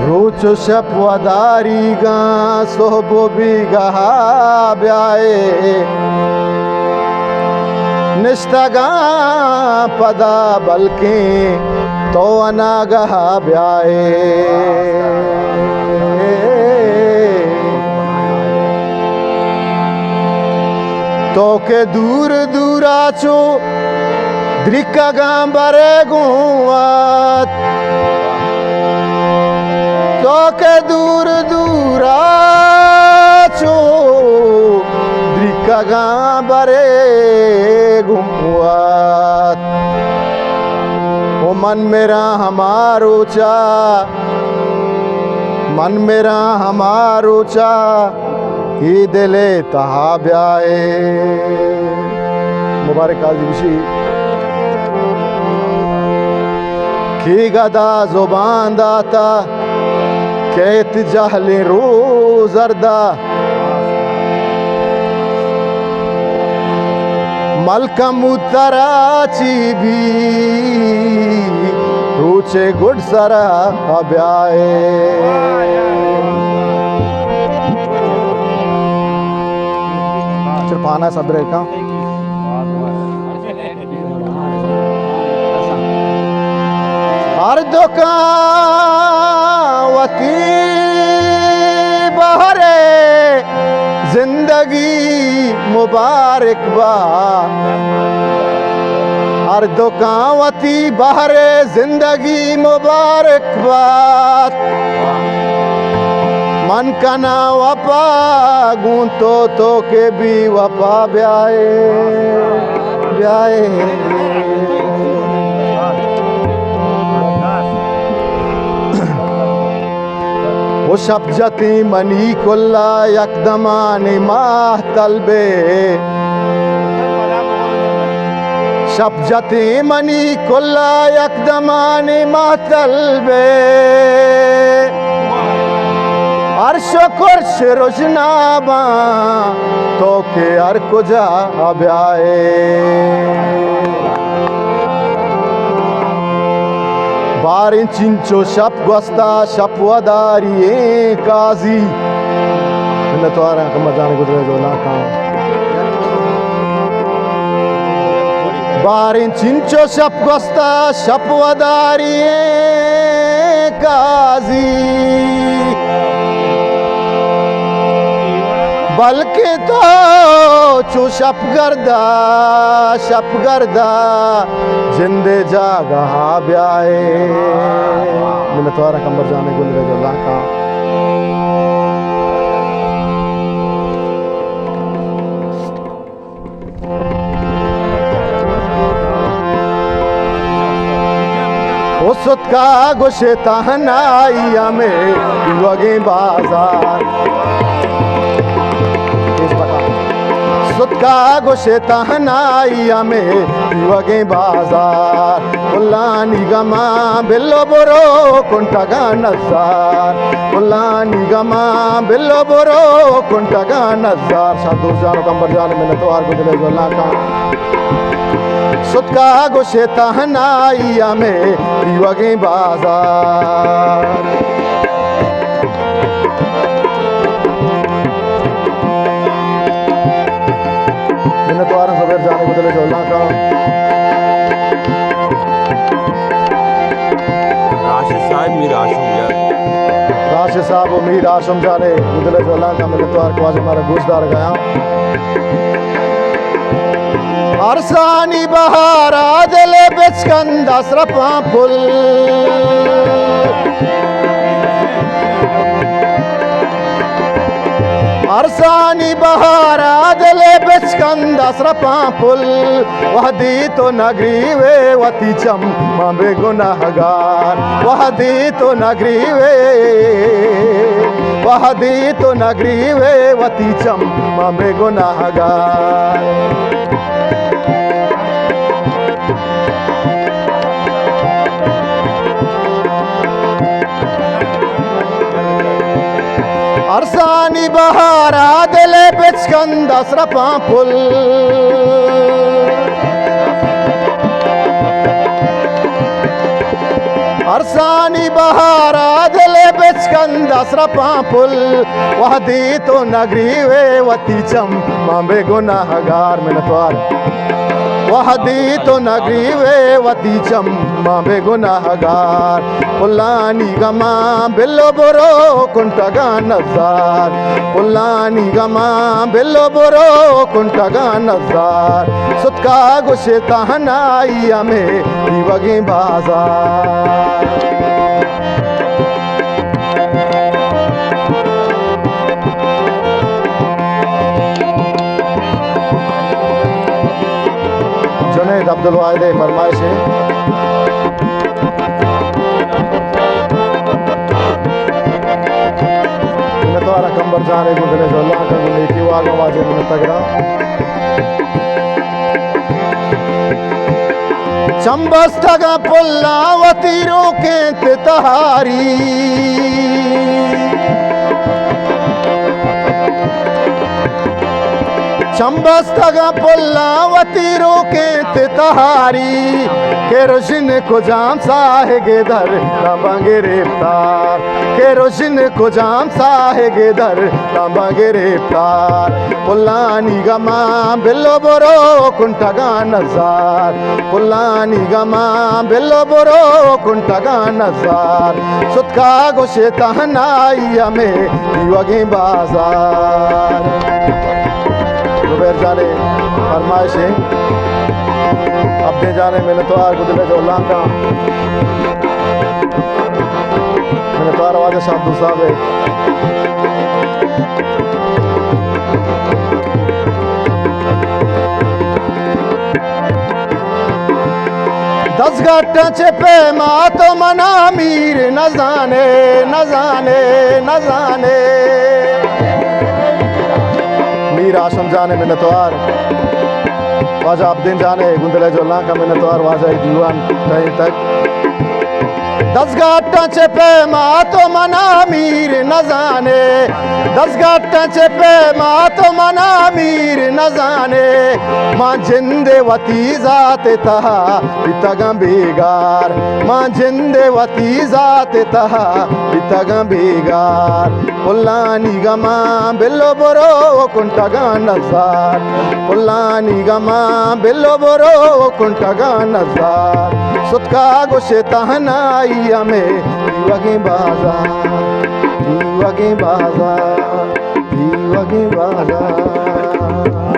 रोच शपवदारी गा सोहबो बिगा ब्याए निष्ठगा पदा बल्कि तो अनागह ब्याए तो के दूर दूरा चो द्रिका बरे गुआत तो के दूर दूरा चो द्रिका बरे गुआत ओ मन मेरा हमारो चा मन मेरा हमारो चा ही दिले तहा ब्याए मुबारक आजिशी की गदा जुबान दाता कैत जहले रोजरदा मलकम उतराची भी रूचे गुड सरा अब्याए पाना सबरे का हर दुकावती बहरे जिंदगी मुबारक बा हर दुकावती बहरे जिंदगी मुबारक बा मन कना वपा गूं तो के भी वपा ब्याए ब्याए वो शब्जती मनी कुल्ला यकदमानी माह तलबे शब्जती मनी कुल्ला यकदमानी माह तलबे अर्श कुर्श रोशनाबा तो के अर कुजा अब्याए बारिन चिंचो शप गस्ता शपवदारी काजी न तो आ रहा कमर जाने गुजरे जो ना काम बारिन चिंचो शप गस्ता शपवदारी काजी बल्कि तो चू शपगरदा जिंदे जागा ब्याए मैंने तुम्हारा कमर जाने गुजरे जो लाका उसत का गुशे तहनाइया में वगे बाजार सुतका गुशे तहनाइया में वगे बाजार उल्लानी गमा बिल्लो बोरो कुंटगा नजार उल्लानी गमा बिल्लो बोरो कुंटगा नजार साधु जानो कंबर जाने में तो आर गुजरे जो लाका सुतका गुशे तहनाइया में वगे बाजार तो आरम सवेर जाने बदले जो का राशि साहब मीर आशम यार राशि साहब मीर आशम जाने बदले जो का मैंने तो आर क्वाज हमारा गुजदार गया अरसानी बहारा दिले बिचकंदा सरपा फुल अरसानी बहारा दिले बिचकंदा सरपा फुल वहदी तो नगरी वे वती चम मांबे गुनाहगार वहदी तो नगरी वे वती चम मांबे गुनाहगार अरसानी बहारा दिले बिचकंदा सरपा फुल अरसानी बहारा दिले बेचकंद असरपा पुल वहदी तो नगरी वे वती चम मांबे गुनाहगार मिनतवार वहदी तो नगरी वे वती चम मांबे गुनाहगार पुल्लानी गमा बिल्लो बोरो कुंटगा नजार पुल्लानी गमा बिल्लो बोरो कुंटगा नजार सुतका गुशे तहनाई में दीवगे बाजार जुनैद अब्दुल वाहिद फरमाइश है मिनतवारा कंबर जाने गुंदले जो अल्लाह का गुंदले की वाग आवाज़ में तगड़ा चंबस टगा पुल्ला वतीरों के तहारी चंबस टगा पुल्ला वतीरों के तहारी के रोशन को जाम साहे गेदर तंबागे रेफ्तार के रोशन को जाम साहे गेदर तंबागे रेफ्तार पुल्लानी गमा बिल्लो बोरो कुंटगा नजार पुल्लानी गमा बिल्लो बोरो कुंटगा नजार सुतका गोशे तहनाई में दीवगे बाजार जुबैर जाने फरमाइश है अपने जाने मिनतवार गुदले जो लांका मिनतवार आवाज़ शाब्दू साहब है दस घट पे मा तो मना मीर न जाने न जाने न जाने मीर आशम जाने मिनतवार वाजा अब्दीन जाने गुंदले जो अल्लाह का मिनतवार वाजा दीवान कहीं तक दस घाट पे मा तो मना मीर न जाने दस घाट पे मा तो मना मीर न जाने माँ जिंदे वती जाते तहा पितगा बेगार माँ जिंदे वती जाते तहा पितगा बेगार पुल्लानी गमा बिल्लो बोरो कुंटगा नजार पुल्लानी गमा बिल्लो बोरो कुंटगा नजार सुतका गोशे तहनाई में दीवगे बाजार दीवगे बाजार दीवगे बाजार